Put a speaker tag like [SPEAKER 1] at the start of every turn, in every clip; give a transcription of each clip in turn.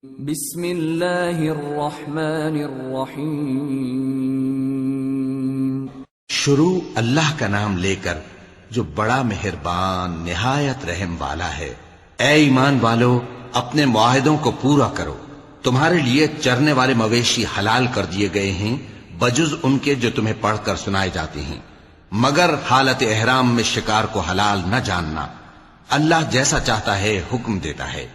[SPEAKER 1] بسم اللہ الرحمن الرحیم۔
[SPEAKER 2] شروع اللہ کا نام لے کر جو بڑا مہربان نہایت رحم والا ہے۔ اے ایمان والو، اپنے معاہدوں کو پورا کرو۔ تمہارے لیے چرنے والے مویشی حلال کر دیے گئے ہیں بجز ان کے جو تمہیں پڑھ کر سنائے جاتے ہیں، مگر حالت احرام میں شکار کو حلال نہ جاننا۔ اللہ جیسا چاہتا ہے حکم دیتا ہے۔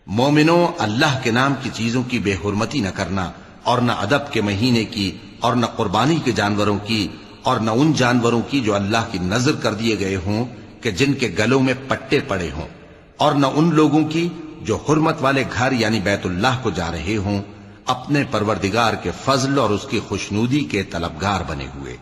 [SPEAKER 2] مومنوں، اللہ کے نام کی چیزوں کی بے حرمتی نہ کرنا، اور نہ ادب کے مہینے کی، اور نہ قربانی کے جانوروں کی، اور نہ ان جانوروں کی جو اللہ کی نذر کر دیے گئے ہوں کہ جن کے گلوں میں پٹے پڑے ہوں، اور نہ ان لوگوں کی جو حرمت والے گھر یعنی بیت اللہ کو جا رہے ہوں، اپنے پروردگار کے فضل اور اس کی خوشنودی کے طلبگار بنے ہوئے۔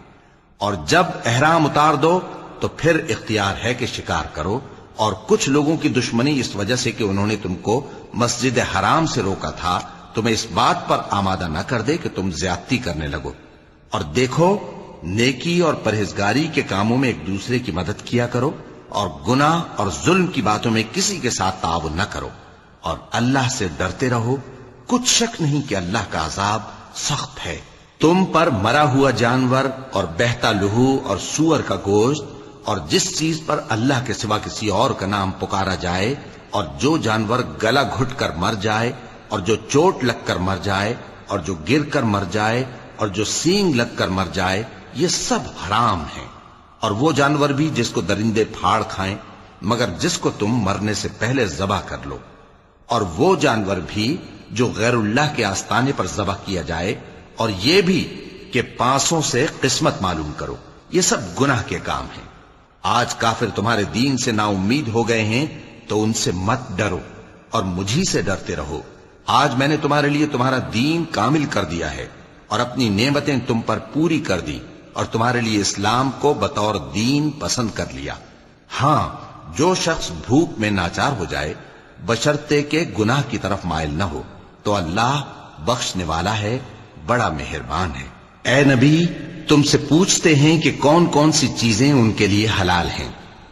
[SPEAKER 2] اور جب احرام اتار دو تو پھر اختیار ہے کہ شکار کرو، اور کچھ لوگوں کی دشمنی اس وجہ سے کہ انہوں نے تم کو مسجد حرام سے روکا تھا، تمہیں اس بات پر آمادہ نہ کر دے کہ تم زیادتی کرنے لگو۔ اور دیکھو، نیکی اور پرہیزگاری کے کاموں میں ایک دوسرے کی مدد کیا کرو، اور گناہ اور ظلم کی باتوں میں کسی کے ساتھ تعاون نہ کرو، اور اللہ سے ڈرتے رہو۔ کچھ شک نہیں کہ اللہ کا عذاب سخت ہے۔ تم پر مرا ہوا جانور اور بہتا لہو اور سور کا گوشت، اور جس چیز پر اللہ کے سوا کسی اور کا نام پکارا جائے، اور جو جانور گلا گھٹ کر مر جائے، اور جو چوٹ لگ کر مر جائے، اور جو گر کر مر جائے، اور جو سینگ لگ کر مر جائے، یہ سب حرام ہیں۔ اور وہ جانور بھی جس کو درندے پھاڑ کھائیں، مگر جس کو تم مرنے سے پہلے ذبح کر لو۔ اور وہ جانور بھی جو غیر اللہ کے آستانے پر ذبح کیا جائے، اور یہ بھی کہ پانسوں سے قسمت معلوم کرو۔ یہ سب گناہ کے کام ہیں۔ آج کافر تمہارے دین سے نا امید ہو گئے ہیں تو ان سے مت ڈرو، اور مجھی سے ڈرتے رہو۔ آج میں نے تمہارے لیے تمہارا دین کامل کر دیا ہے، اور اپنی نعمتیں تم پر پوری کر دی، اور تمہارے لیے اسلام کو بطور دین پسند کر لیا۔ ہاں، جو شخص بھوک میں ناچار ہو جائے بشرطے کہ گناہ کی طرف مائل نہ ہو تو اللہ بخشنے والا ہے، بڑا مہربان ہے۔ اے نبی، تم سے پوچھتے ہیں کہ کون کون سی چیزیں ان کے لیے حلال ہیں۔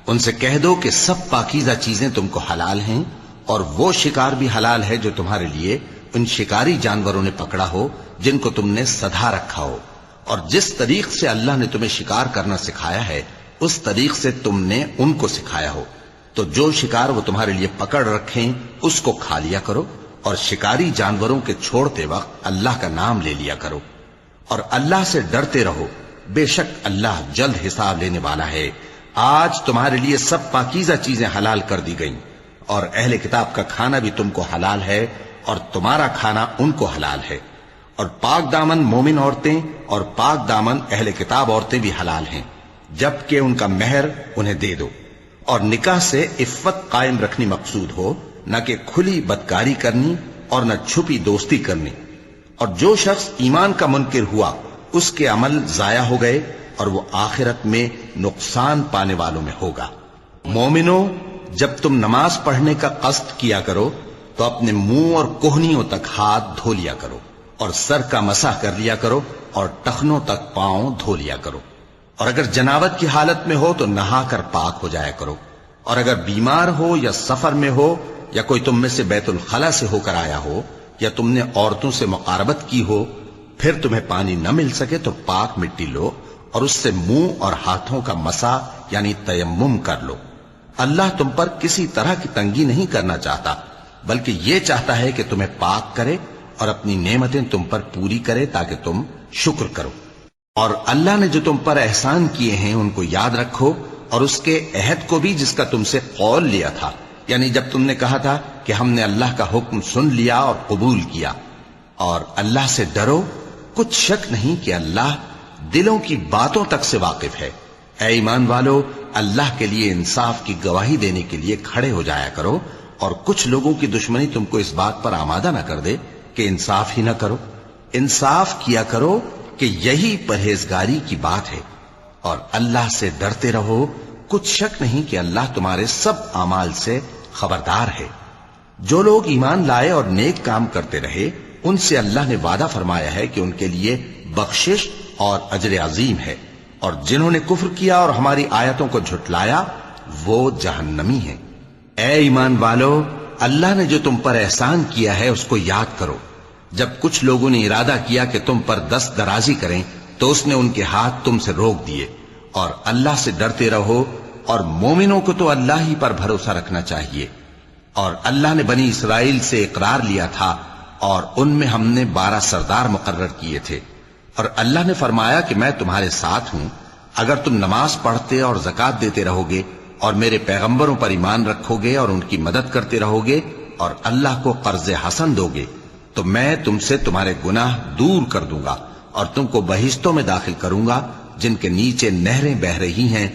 [SPEAKER 2] ان سے کہہ دو کہ سب پاکیزہ چیزیں تم کو حلال ہیں، اور وہ شکار بھی حلال ہے جو تمہارے لیے ان شکاری جانوروں نے پکڑا ہو جن کو تم نے سدھا رکھا ہو، اور جس طریق سے اللہ نے تمہیں شکار کرنا سکھایا ہے اس طریق سے تم نے ان کو سکھایا ہو۔ تو جو شکار وہ تمہارے لیے پکڑ رکھیں اس کو کھا لیا کرو، اور شکاری جانوروں کے چھوڑتے وقت اللہ کا نام لے لیا کرو، اور اللہ سے ڈرتے رہو، بے شک اللہ جلد حساب لینے والا ہے۔ آج تمہارے لیے سب پاکیزہ چیزیں حلال کر دی گئیں، اور اہل کتاب کا کھانا بھی تم کو حلال ہے، اور تمہارا کھانا ان کو حلال ہے۔ اور پاک دامن مومن عورتیں اور پاک دامن اہل کتاب عورتیں بھی حلال ہیں، جبکہ ان کا مہر انہیں دے دو۔ اور نکاح سے عفت قائم رکھنی مقصود ہو، نہ کہ کھلی بدکاری کرنی اور نہ چھپی دوستی کرنی۔ اور جو شخص ایمان کا منکر ہوا اس کے عمل ضائع ہو گئے، اور وہ آخرت میں نقصان پانے والوں میں ہوگا۔ مومنوں، جب تم نماز پڑھنے کا قصد کیا کرو تو اپنے منہ اور کوہنیوں تک ہاتھ دھو لیا کرو، اور سر کا مسح کر لیا کرو، اور ٹخنوں تک پاؤں دھو لیا کرو۔ اور اگر جنابت کی حالت میں ہو تو نہا کر پاک ہو جایا کرو۔ اور اگر بیمار ہو یا سفر میں ہو، یا کوئی تم میں سے بیت الخلا سے ہو کر آیا ہو، یا تم نے عورتوں سے مقاربت کی ہو، پھر تمہیں پانی نہ مل سکے تو پاک مٹی لو اور اس سے منہ اور ہاتھوں کا مسح یعنی تیمم کر لو۔ اللہ تم پر کسی طرح کی تنگی نہیں کرنا چاہتا، بلکہ یہ چاہتا ہے کہ تمہیں پاک کرے اور اپنی نعمتیں تم پر پوری کرے تاکہ تم شکر کرو۔ اور اللہ نے جو تم پر احسان کیے ہیں ان کو یاد رکھو، اور اس کے عہد کو بھی جس کا تم سے قول لیا تھا، یعنی جب تم نے کہا تھا کہ ہم نے اللہ کا حکم سن لیا اور قبول کیا۔ اور اللہ سے ڈرو، کچھ شک نہیں کہ اللہ دلوں کی باتوں تک سے واقف ہے۔ اے ایمان والو، اللہ کے لیے انصاف کی گواہی دینے کے لیے کھڑے ہو جایا کرو، اور کچھ لوگوں کی دشمنی تم کو اس بات پر آمادہ نہ کر دے کہ انصاف ہی نہ کرو۔ انصاف کیا کرو کہ یہی پرہیزگاری کی بات ہے، اور اللہ سے ڈرتے رہو، کچھ شک نہیں کہ اللہ تمہارے سب اعمال سے خبردار ہے۔ جو لوگ ایمان لائے اور نیک کام کرتے رہے ان سے اللہ نے وعدہ فرمایا ہے کہ ان کے لیے بخشش اور اجر عظیم ہے، اور جنہوں نے کفر کیا اور ہماری آیتوں کو جھٹلایا وہ جہنمی ہیں۔ اے ایمان والو، اللہ نے جو تم پر احسان کیا ہے اس کو یاد کرو۔ جب کچھ لوگوں نے ارادہ کیا کہ تم پر دست درازی کریں تو اس نے ان کے ہاتھ تم سے روک دیے، اور اللہ سے ڈرتے رہو، اور مومنوں کو تو اللہ ہی پر بھروسہ رکھنا چاہیے۔ اور اللہ نے بنی اسرائیل سے اقرار لیا تھا، اور ان میں ہم نے 12 سردار مقرر کیے تھے، اور اللہ نے فرمایا کہ میں تمہارے ساتھ ہوں، اگر تم نماز پڑھتے اور زکوٰۃ دیتے رہو گے اور میرے پیغمبروں پر ایمان رکھو گے اور ان کی مدد کرتے رہو گے اور اللہ کو قرض حسن دو گے تو میں تم سے تمہارے گناہ دور کر دوں گا اور تم کو بہشتوں میں داخل کروں گا جن کے نیچے نہریں بہ رہی ہیں۔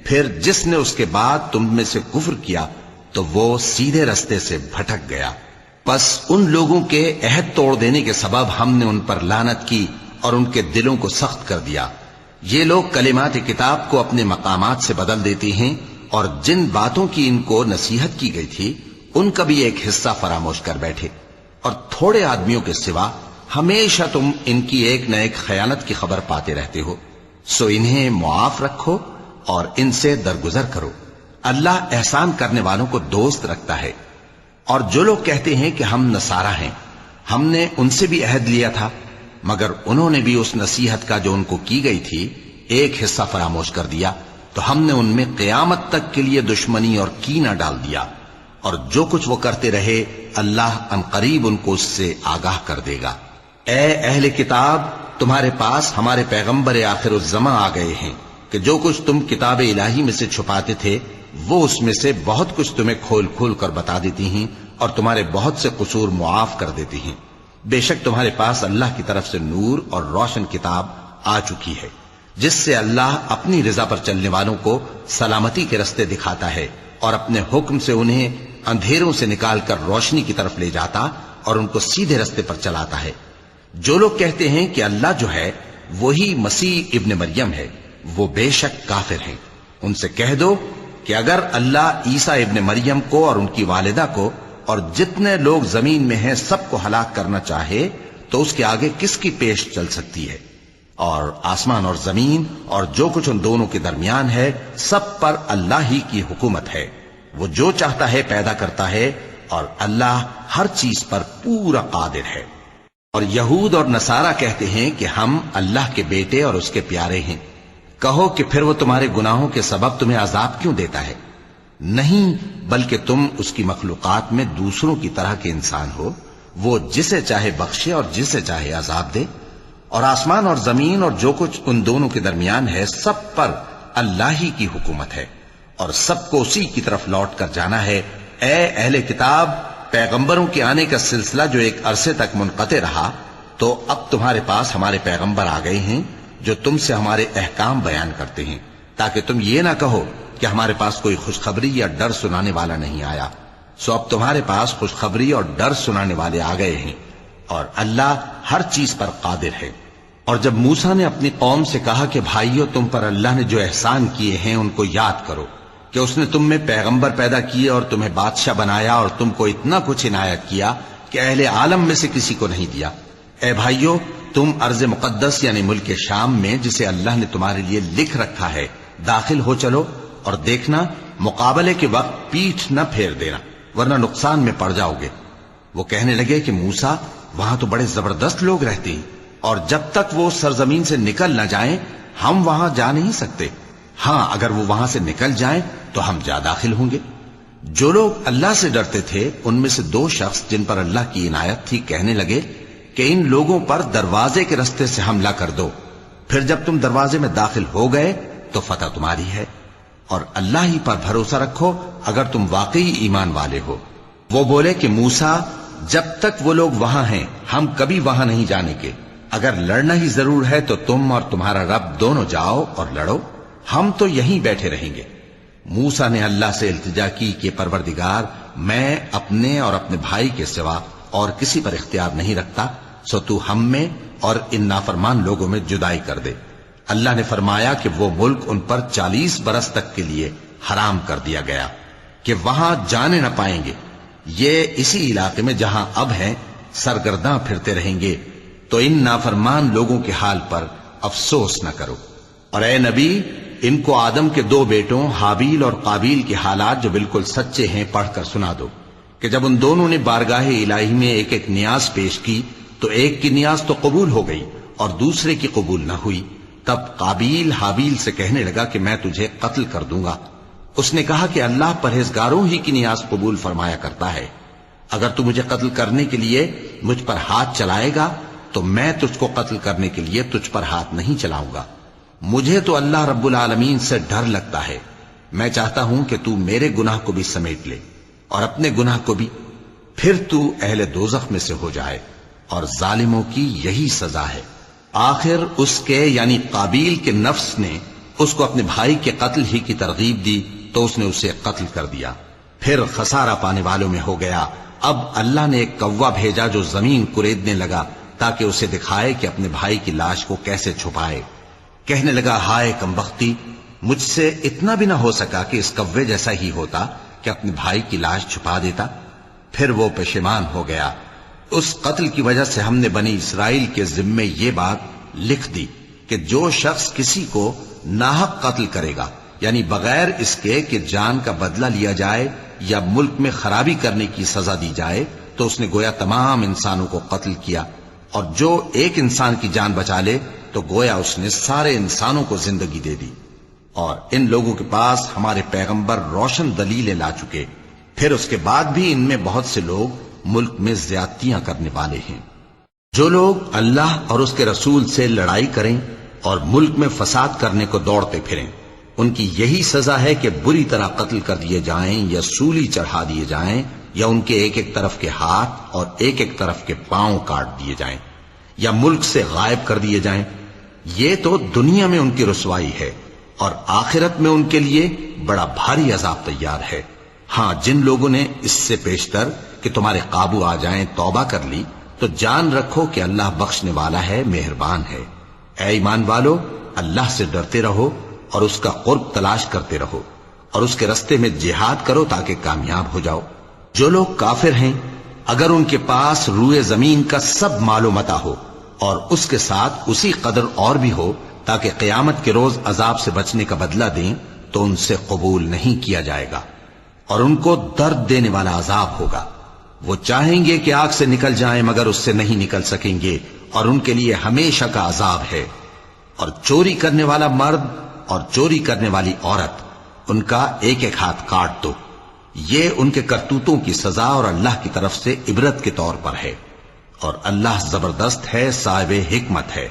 [SPEAKER 2] پھر جس نے اس کے بعد تم میں سے کفر کیا تو وہ سیدھے رستے سے بھٹک گیا۔ پس ان لوگوں کے عہد توڑ دینے کے سبب ہم نے ان پر لعنت کی اور ان کے دلوں کو سخت کر دیا۔ یہ لوگ کلمات کتاب کو اپنے مقامات سے بدل دیتے ہیں، اور جن باتوں کی ان کو نصیحت کی گئی تھی ان کا بھی ایک حصہ فراموش کر بیٹھے، اور تھوڑے آدمیوں کے سوا ہمیشہ تم ان کی ایک نہ ایک خیانت کی خبر پاتے رہتے ہو، سو انہیں معاف رکھو اور ان سے درگزر کرو۔ اللہ احسان کرنے والوں کو دوست رکھتا ہے۔ اور جو لوگ کہتے ہیں کہ ہم نصارہ ہیں، ہم نے ان سے بھی عہد لیا تھا، مگر انہوں نے بھی اس نصیحت کا جو ان کو کی گئی تھی ایک حصہ فراموش کر دیا، تو ہم نے ان میں قیامت تک کے لیے دشمنی اور کینہ ڈال دیا، اور جو کچھ وہ کرتے رہے اللہ عنقریب ان کو اس سے آگاہ کر دے گا۔ اے اہل کتاب، تمہارے پاس ہمارے پیغمبر آخر الزماں آ گئے ہیں کہ جو کچھ تم کتاب الہی میں سے چھپاتے تھے وہ اس میں سے بہت کچھ تمہیں کھول کھول کر بتا دیتی ہیں اور تمہارے بہت سے قصور معاف کر دیتی ہیں۔ بے شک تمہارے پاس اللہ کی طرف سے نور اور روشن کتاب آ چکی ہے، جس سے اللہ اپنی رضا پر چلنے والوں کو سلامتی کے رستے دکھاتا ہے اور اپنے حکم سے انہیں اندھیروں سے نکال کر روشنی کی طرف لے جاتا اور ان کو سیدھے رستے پر چلاتا ہے۔ جو لوگ کہتے ہیں کہ اللہ جو ہے وہی مسیح ابن مریم ہے، وہ بے شک کافر ہیں۔ ان سے کہہ دو کہ اگر اللہ عیسیٰ ابن مریم کو اور ان کی والدہ کو اور جتنے لوگ زمین میں ہیں سب کو ہلاک کرنا چاہے تو اس کے آگے کس کی پیش چل سکتی ہے؟ اور آسمان اور زمین اور جو کچھ ان دونوں کے درمیان ہے سب پر اللہ ہی کی حکومت ہے۔ وہ جو چاہتا ہے پیدا کرتا ہے، اور اللہ ہر چیز پر پورا قادر ہے۔ اور یہود اور نصارہ کہتے ہیں کہ ہم اللہ کے بیٹے اور اس کے پیارے ہیں۔ کہو کہ پھر وہ تمہارے گناہوں کے سبب تمہیں عذاب کیوں دیتا ہے؟ نہیں، بلکہ تم اس کی مخلوقات میں دوسروں کی طرح کے انسان ہو، وہ جسے چاہے بخشے اور جسے چاہے عذاب دے۔ اور آسمان اور زمین اور جو کچھ ان دونوں کے درمیان ہے سب پر اللہ ہی کی حکومت ہے، اور سب کو اسی کی طرف لوٹ کر جانا ہے۔ اے اہل کتاب، پیغمبروں کے آنے کا سلسلہ جو ایک عرصے تک منقطع رہا، تو اب تمہارے پاس ہمارے پیغمبر آ گئے ہیں جو تم سے ہمارے احکام بیان کرتے ہیں، تاکہ تم یہ نہ کہو کہ ہمارے پاس کوئی خوشخبری یا ڈر سنانے والا نہیں آیا۔ سو اب تمہارے پاس خوشخبری اور ڈر سنانے والے آ گئے ہیں، اور اللہ ہر چیز پر قادر ہے۔ اور جب موسیٰ نے اپنی قوم سے کہا کہ بھائیو، تم پر اللہ نے جو احسان کیے ہیں ان کو یاد کرو، کہ اس نے تم میں پیغمبر پیدا کیے اور تمہیں بادشاہ بنایا اور تم کو اتنا کچھ عنایت کیا کہ اہل عالم میں سے کسی کو نہیں دیا۔ اے بھائیو، تم ارض مقدس یعنی ملک شام میں جسے اللہ نے تمہارے لیے لکھ رکھا ہے داخل ہو چلو، اور دیکھنا مقابلے کے وقت پیٹھ نہ پھیر دینا ورنہ نقصان میں پڑ جاؤ گے۔ وہ کہنے لگے کہ موسیٰ، وہاں تو بڑے زبردست لوگ رہتے ہیں، اور جب تک وہ سرزمین سے نکل نہ جائیں ہم وہاں جا نہیں سکتے۔ ہاں، اگر وہ وہاں سے نکل جائیں تو ہم جا داخل ہوں گے۔ جو لوگ اللہ سے ڈرتے تھے ان میں سے 2 شخص جن پر اللہ کی عنایت تھی کہنے لگے کہ ان لوگوں پر دروازے کے رستے سے حملہ کر دو، پھر جب تم دروازے میں داخل ہو گئے تو فتح تمہاری ہے، اور اللہ ہی پر بھروسہ رکھو اگر تم واقعی ایمان والے ہو۔ وہ بولے کہ موسیٰ، جب تک وہ لوگ وہاں ہیں ہم کبھی وہاں نہیں جانے کے، اگر لڑنا ہی ضرور ہے تو تم اور تمہارا رب دونوں جاؤ اور لڑو، ہم تو یہیں بیٹھے رہیں گے۔ موسیٰ نے اللہ سے التجا کی کہ پروردگار، میں اپنے اور اپنے بھائی کے سوا اور کسی پر اختیار نہیں رکھتا، سو تو ہم میں اور ان نافرمان لوگوں میں جدائی کر دے۔ اللہ نے فرمایا کہ وہ ملک ان پر 40 برس تک کے لیے حرام کر دیا گیا کہ وہاں جانے نہ پائیں گے۔ یہ اسی علاقے میں جہاں اب ہیں سرگرداں پھرتے رہیں گے، تو ان نافرمان لوگوں کے حال پر افسوس نہ کرو۔ اور اے نبی، ان کو آدم کے 2 بیٹوں حابیل اور قابیل کے حالات جو بالکل سچے ہیں پڑھ کر سنا دو۔ کہ جب ان دونوں نے بارگاہ الہی میں ایک ایک نیاز پیش کی تو ایک کی نیاز تو قبول ہو گئی اور دوسرے کی قبول نہ ہوئی. تب قابیل حابیل سے کہنے لگا کہ میں تجھے قتل کر دوں گا. اس نے کہا کہ اللہ پرہیزگاروں ہی کی نیاز قبول فرمایا کرتا ہے. اگر تو مجھے قتل کرنے کے لیے مجھ پر ہاتھ چلائے گا تو میں تجھ کو قتل کرنے کے لیے تجھ پر ہاتھ نہیں چلاؤں گا. مجھے تو اللہ رب العالمین سے ڈر لگتا ہے. میں چاہتا ہوں کہ تو میرے گناہ کو بھی سمیٹ لے اور اپنے گناہ کو بھی، پھر تو اہل دوزخ میں سے ہو جائے، اور ظالموں کی یہی سزا ہے. آخر اس کے یعنی قابیل کے نفس نے اس کو اپنے بھائی کے قتل ہی کی ترغیب دی تو اس نے اسے قتل کر دیا. پھر خسارہ پانے والوں میں ہو گیا. اب اللہ نے ایک کوا بھیجا جو زمین کریدنے لگا تاکہ اسے دکھائے کہ اپنے بھائی کی لاش کو کیسے چھپائے. کہنے لگا ہائے کمبختی، مجھ سے اتنا بھی نہ ہو سکا کہ اس کوے جیسا ہی ہوتا کہ اپنے بھائی کی لاش چھپا دیتا. پھر وہ پشیمان ہو گیا. اس قتل کی وجہ سے ہم نے بنی اسرائیل کے ذمے یہ بات لکھ دی کہ جو شخص کسی کو ناحق قتل کرے گا، یعنی بغیر اس کے کہ جان کا بدلہ لیا جائے یا ملک میں خرابی کرنے کی سزا دی جائے، تو اس نے گویا تمام انسانوں کو قتل کیا. اور جو ایک انسان کی جان بچا لے تو گویا اس نے سارے انسانوں کو زندگی دے دی. اور ان لوگوں کے پاس ہمارے پیغمبر روشن دلیلیں لا چکے، پھر اس کے بعد بھی ان میں بہت سے لوگ ملک میں زیادتیاں کرنے والے ہیں. جو لوگ اللہ اور اس کے رسول سے لڑائی کریں اور ملک میں فساد کرنے کو دوڑتے پھریں، ان کی یہی سزا ہے کہ بری طرح قتل کر دیے جائیں یا سولی چڑھا دیے جائیں یا ان کے ایک ایک طرف کے ہاتھ اور ایک ایک طرف کے پاؤں کاٹ دیے جائیں یا ملک سے غائب کر دیے جائیں. یہ تو دنیا میں ان کی رسوائی ہے اور آخرت میں ان کے لیے بڑا بھاری عذاب تیار ہے. ہاں جن لوگوں نے اس سے پیشتر کہ تمہارے قابو آ جائیں توبہ کر لی تو جان رکھو کہ اللہ بخشنے والا ہے، مہربان ہے. اے ایمان والو، اللہ سے ڈرتے رہو اور اس کا قرب تلاش کرتے رہو اور اس کے رستے میں جہاد کرو تاکہ کامیاب ہو جاؤ. جو لوگ کافر ہیں اگر ان کے پاس روئے زمین کا سب مال و متاع ہو اور اس کے ساتھ اسی قدر اور بھی ہو تاکہ قیامت کے روز عذاب سے بچنے کا بدلہ دیں تو ان سے قبول نہیں کیا جائے گا اور ان کو درد دینے والا عذاب ہوگا. وہ چاہیں گے کہ آگ سے نکل جائیں مگر اس سے نہیں نکل سکیں گے اور ان کے لیے ہمیشہ کا عذاب ہے. اور چوری کرنے والا مرد اور چوری کرنے والی عورت، ان کا ایک ایک ہاتھ کاٹ دو. یہ ان کے کرتوتوں کی سزا اور اللہ کی طرف سے عبرت کے طور پر ہے، اور اللہ زبردست ہے، صاحب حکمت ہے.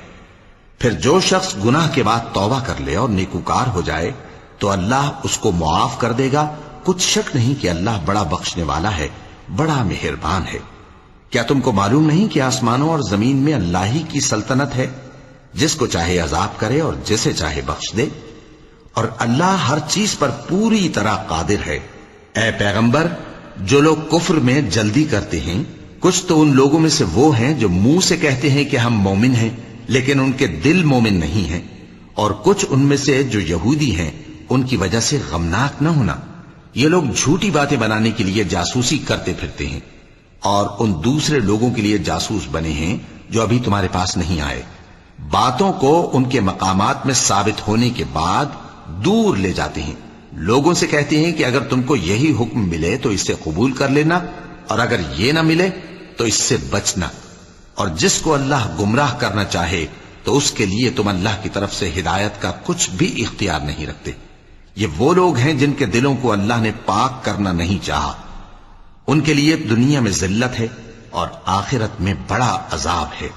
[SPEAKER 2] پھر جو شخص گناہ کے بعد توبہ کر لے اور نیکوکار ہو جائے تو اللہ اس کو معاف کر دے گا. کچھ شک نہیں کہ اللہ بڑا بخشنے والا ہے، بڑا مہربان ہے. کیا تم کو معلوم نہیں کہ آسمانوں اور زمین میں اللہ ہی کی سلطنت ہے، جس کو چاہے عذاب کرے اور جسے چاہے بخش دے، اور اللہ ہر چیز پر پوری طرح قادر ہے. اے پیغمبر، جو لوگ کفر میں جلدی کرتے ہیں، کچھ تو ان لوگوں میں سے وہ ہیں جو منہ سے کہتے ہیں کہ ہم مومن ہیں لیکن ان کے دل مومن نہیں ہیں، اور کچھ ان میں سے جو یہودی ہیں، ان کی وجہ سے غمناک نہ ہونا. یہ لوگ جھوٹی باتیں بنانے کے لیے جاسوسی کرتے پھرتے ہیں اور ان دوسرے لوگوں کے لیے جاسوس بنے ہیں جو ابھی تمہارے پاس نہیں آئے. باتوں کو ان کے مقامات میں ثابت ہونے کے بعد دور لے جاتے ہیں. لوگوں سے کہتے ہیں کہ اگر تم کو یہی حکم ملے تو اسے قبول کر لینا، اور اگر یہ نہ ملے تو اس سے بچنا. اور جس کو اللہ گمراہ کرنا چاہے تو اس کے لیے تم اللہ کی طرف سے ہدایت کا کچھ بھی اختیار نہیں رکھتے. یہ وہ لوگ ہیں جن کے دلوں کو اللہ نے پاک کرنا نہیں چاہا. ان کے لیے دنیا میں ذلت ہے اور آخرت میں بڑا عذاب ہے.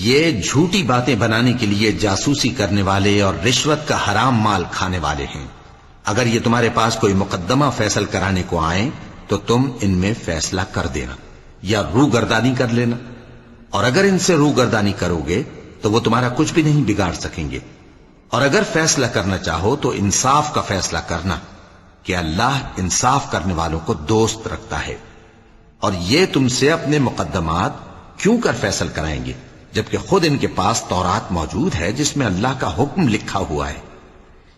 [SPEAKER 2] یہ جھوٹی باتیں بنانے کے لیے جاسوسی کرنے والے اور رشوت کا حرام مال کھانے والے ہیں. اگر یہ تمہارے پاس کوئی مقدمہ فیصل کرانے کو آئیں تو تم ان میں فیصلہ کر دینا یا روگردانی کر لینا، اور اگر ان سے روگردانی کرو گے تو وہ تمہارا کچھ بھی نہیں بگاڑ سکیں گے. اور اگر فیصلہ کرنا چاہو تو انصاف کا فیصلہ کرنا کہ اللہ انصاف کرنے والوں کو دوست رکھتا ہے. اور یہ تم سے اپنے مقدمات کیوں کر فیصل کرائیں گے جبکہ خود ان کے پاس تورات موجود ہے جس میں اللہ کا حکم لکھا ہوا ہے.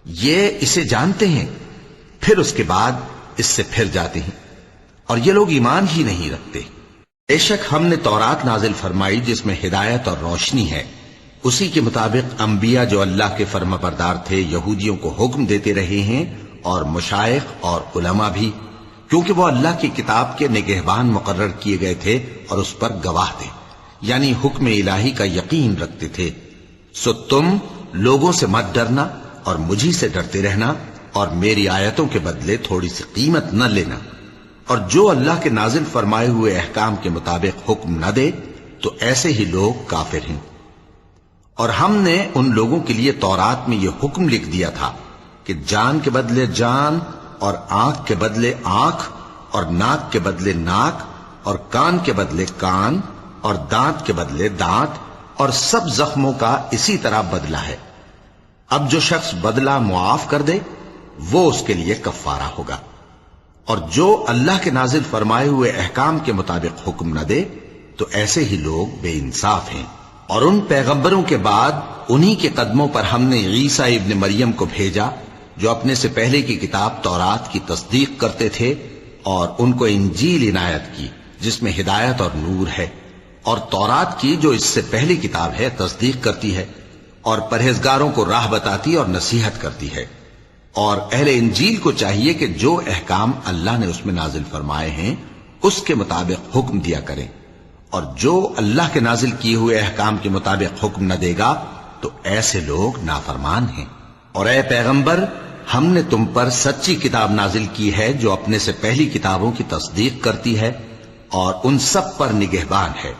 [SPEAKER 2] یہ اسے جانتے ہیں پھر اس کے بعد اس سے پھر جاتے ہیں، اور یہ لوگ ایمان ہی نہیں رکھتے. بے شک ہم نے تورات نازل فرمائی جس میں ہدایت اور روشنی ہے. اسی کے مطابق انبیاء جو اللہ کے فرما بردار تھے یہودیوں کو حکم دیتے رہے ہیں، اور مشائخ اور علماء بھی. کیونکہ وہ اللہ کی کتاب کے نگہبان مقرر کیے گئے تھے اور اس پر گواہ تھے، یعنی حکم الہی کا یقین رکھتے تھے۔ سو تم لوگوں سے مت ڈرنا اور مجھی سے ڈرتے رہنا، اور میری آیتوں کے بدلے تھوڑی سی قیمت نہ لینا، اور جو اللہ کے نازل فرمائے ہوئے احکام کے مطابق حکم نہ دے تو ایسے ہی لوگ کافر ہیں۔ اور ہم نے ان لوگوں کے لیے تورات میں یہ حکم لکھ دیا تھا کہ جان کے بدلے جان، اور آنکھ کے بدلے آنکھ، اور ناک کے بدلے ناک، اور کان کے بدلے کان، اور دانت کے بدلے دانت، اور سب زخموں کا اسی طرح بدلہ ہے۔ اب جو شخص بدلہ معاف کر دے وہ اس کے لیے کفارہ ہوگا، اور جو اللہ کے نازل فرمائے ہوئے احکام کے مطابق حکم نہ دے تو ایسے ہی لوگ بے انصاف ہیں۔ اور ان پیغمبروں کے بعد انہی کے قدموں پر ہم نے عیسیٰ ابن مریم کو بھیجا جو اپنے سے پہلے کی کتاب تورات کی تصدیق کرتے تھے، اور ان کو انجیل عنایت کی جس میں ہدایت اور نور ہے، اور تورات کی جو اس سے پہلی کتاب ہے تصدیق کرتی ہے، اور پرہیزگاروں کو راہ بتاتی اور نصیحت کرتی ہے۔ اور اہل انجیل کو چاہیے کہ جو احکام اللہ نے اس میں نازل فرمائے ہیں اس کے مطابق حکم دیا کریں، اور جو اللہ کے نازل کیے ہوئے احکام کے مطابق حکم نہ دے گا تو ایسے لوگ نافرمان ہیں۔ اور اے پیغمبر، ہم نے تم پر سچی کتاب نازل کی ہے جو اپنے سے پہلی کتابوں کی تصدیق کرتی ہے اور ان سب پر نگہبان ہے،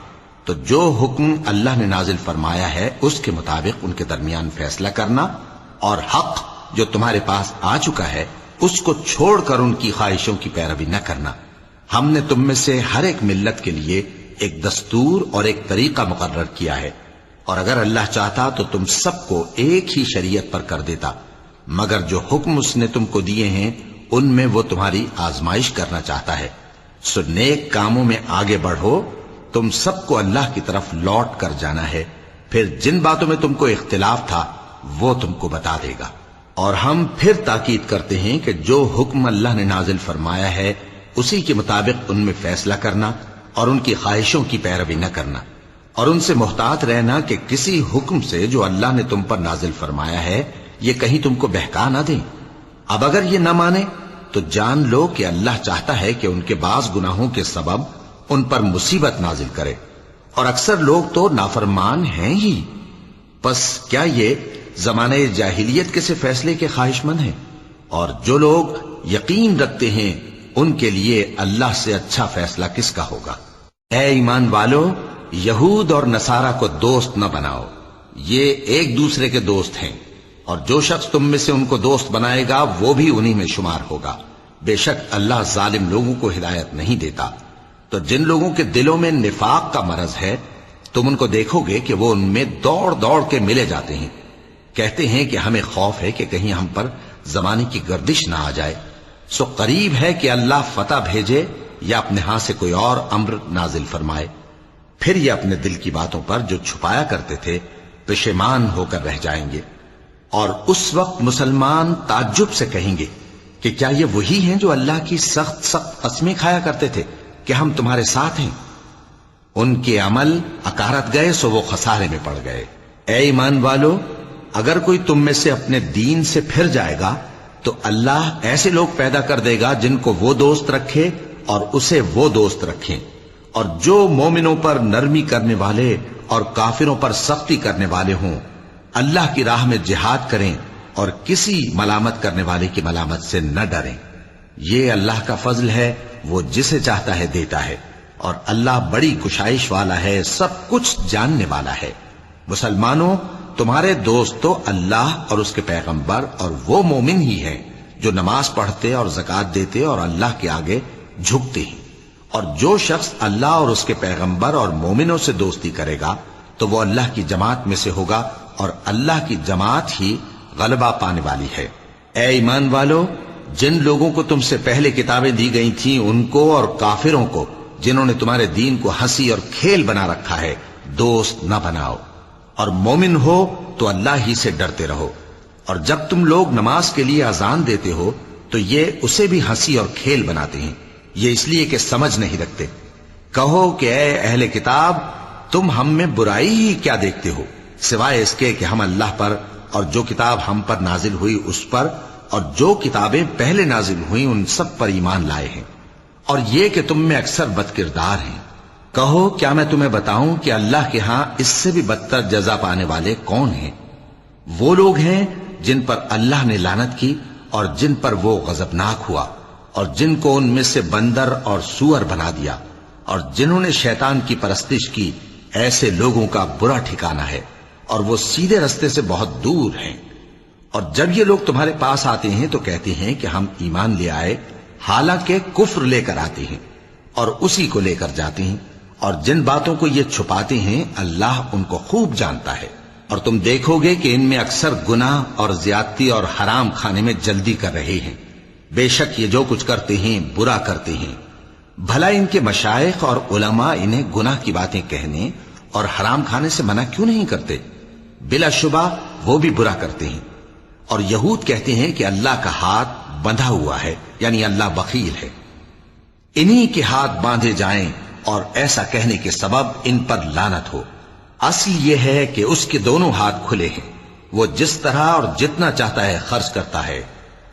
[SPEAKER 2] تو جو حکم اللہ نے نازل فرمایا ہے اس کے مطابق ان کے درمیان فیصلہ کرنا، اور حق جو تمہارے پاس آ چکا ہے اس کو چھوڑ کر ان کی خواہشوں کی پیروی نہ کرنا۔ ہم نے تم میں سے ہر ایک ملت کے لیے ایک دستور اور ایک طریقہ مقرر کیا ہے، اور اگر اللہ چاہتا تو تم سب کو ایک ہی شریعت پر کر دیتا، مگر جو حکم اس نے تم کو دیے ہیں ان میں وہ تمہاری آزمائش کرنا چاہتا ہے۔ سو نیک کاموں میں آگے بڑھو، تم سب کو اللہ کی طرف لوٹ کر جانا ہے، پھر جن باتوں میں تم کو اختلاف تھا وہ تم کو بتا دے گا۔ اور ہم پھر تاکید کرتے ہیں کہ جو حکم اللہ نے نازل فرمایا ہے اسی کے مطابق ان میں فیصلہ کرنا اور ان کی خواہشوں کی پیروی نہ کرنا، اور ان سے محتاط رہنا کہ کسی حکم سے جو اللہ نے تم پر نازل فرمایا ہے یہ کہیں تم کو بہکا نہ دیں۔ اب اگر یہ نہ مانے تو جان لو کہ اللہ چاہتا ہے کہ ان کے بعض گناہوں کے سبب ان پر مصیبت نازل کرے، اور اکثر لوگ تو نافرمان ہیں ہی۔ پس کیا یہ زمانہ جاہلیت کے سے فیصلے کے خواہش مند ہیں؟ اور جو لوگ یقین رکھتے ہیں ان کے لیے اللہ سے اچھا فیصلہ کس کا ہوگا؟ اے ایمان والو، یہود اور نصارہ کو دوست نہ بناؤ، یہ ایک دوسرے کے دوست ہیں، اور جو شخص تم میں سے ان کو دوست بنائے گا وہ بھی انہی میں شمار ہوگا۔ بے شک اللہ ظالم لوگوں کو ہدایت نہیں دیتا۔ تو جن لوگوں کے دلوں میں نفاق کا مرض ہے تم ان کو دیکھو گے کہ وہ ان میں دوڑ دوڑ کے ملے جاتے ہیں، کہتے ہیں کہ ہمیں خوف ہے کہ کہیں ہم پر زمانے کی گردش نہ آ جائے۔ سو قریب ہے کہ اللہ فتح بھیجے یا اپنے ہاں سے کوئی اور امر نازل فرمائے، پھر یہ اپنے دل کی باتوں پر جو چھپایا کرتے تھے پشیمان ہو کر رہ جائیں گے۔ اور اس وقت مسلمان تعجب سے کہیں گے کہ کیا یہ وہی ہیں جو اللہ کی سخت سخت قسمیں کھایا کرتے تھے کہ ہم تمہارے ساتھ ہیں؟ ان کے عمل اکارت گئے سو وہ خسارے میں پڑ گئے۔ اے ایمان والو، اگر کوئی تم میں سے اپنے دین سے پھر جائے گا تو اللہ ایسے لوگ پیدا کر دے گا جن کو وہ دوست رکھے اور اسے وہ دوست رکھیں، اور جو مومنوں پر نرمی کرنے والے اور کافروں پر سختی کرنے والے ہوں، اللہ کی راہ میں جہاد کریں اور کسی ملامت کرنے والے کی ملامت سے نہ ڈریں۔ یہ اللہ کا فضل ہے، وہ جسے چاہتا ہے دیتا ہے، اور اللہ بڑی کشائش والا ہے، سب کچھ جاننے والا ہے۔ مسلمانوں، تمہارے دوست تو اللہ اور اس کے پیغمبر اور وہ مومن ہی ہیں جو نماز پڑھتے اور زکوٰۃ دیتے اور اللہ کے آگے جھکتے ہیں۔ اور جو شخص اللہ اور اس کے پیغمبر اور مومنوں سے دوستی کرے گا تو وہ اللہ کی جماعت میں سے ہوگا، اور اللہ کی جماعت ہی غلبہ پانے والی ہے۔ اے ایمان والو، جن لوگوں کو تم سے پہلے کتابیں دی گئی تھیں ان کو اور کافروں کو جنہوں نے تمہارے دین کو ہنسی اور کھیل بنا رکھا ہے دوست نہ بناؤ، اور مومن ہو تو اللہ ہی سے ڈرتے رہو۔ اور جب تم لوگ نماز کے لیے اذان دیتے ہو تو یہ اسے بھی ہنسی اور کھیل بناتے ہیں، یہ اس لیے کہ سمجھ نہیں رکھتے۔ کہو کہ اے اہل کتاب، تم ہم میں برائی ہی کیا دیکھتے ہو، سوائے اس کے کہ ہم اللہ پر اور جو کتاب ہم پر نازل ہوئی اس پر اور جو کتابیں پہلے نازل ہوئی ان سب پر ایمان لائے ہیں۔ اور یہ کہ تم میں اکثر بد کردار ہیں۔ کہو کیا میں تمہیں بتاؤں کہ اللہ کے ہاں اس سے بھی بدتر جزا پانے والے کون ہیں؟ وہ لوگ ہیں جن پر اللہ نے لعنت کی اور جن پر وہ غضبناک ہوا، اور جن کو ان میں سے بندر اور سور بنا دیا، اور جنہوں نے شیطان کی پرستش کی، ایسے لوگوں کا برا ٹھکانہ ہے اور وہ سیدھے رستے سے بہت دور ہیں۔ اور جب یہ لوگ تمہارے پاس آتے ہیں تو کہتے ہیں کہ ہم ایمان لے آئے، حالانکہ کفر لے کر آتے ہیں اور اسی کو لے کر جاتے ہیں، اور جن باتوں کو یہ چھپاتے ہیں اللہ ان کو خوب جانتا ہے۔ اور تم دیکھو گے کہ ان میں اکثر گناہ اور زیادتی اور حرام کھانے میں جلدی کر رہے ہیں۔ بے شک یہ جو کچھ کرتے ہیں برا کرتے ہیں۔ بھلا ان کے مشائخ اور علماء انہیں گناہ کی باتیں کہنے اور حرام کھانے سے منع کیوں نہیں کرتے؟ بلا شبہ وہ بھی برا کرتے ہیں۔ اور یہود کہتے ہیں کہ اللہ کا ہاتھ بندھا ہوا ہے، یعنی اللہ بخیل ہے۔ انہی کے ہاتھ باندھے جائیں اور ایسا کہنے کے سبب ان پر لعنت ہو۔ اصل یہ ہے کہ اس کے دونوں ہاتھ کھلے ہیں، وہ جس طرح اور جتنا چاہتا ہے خرچ کرتا ہے۔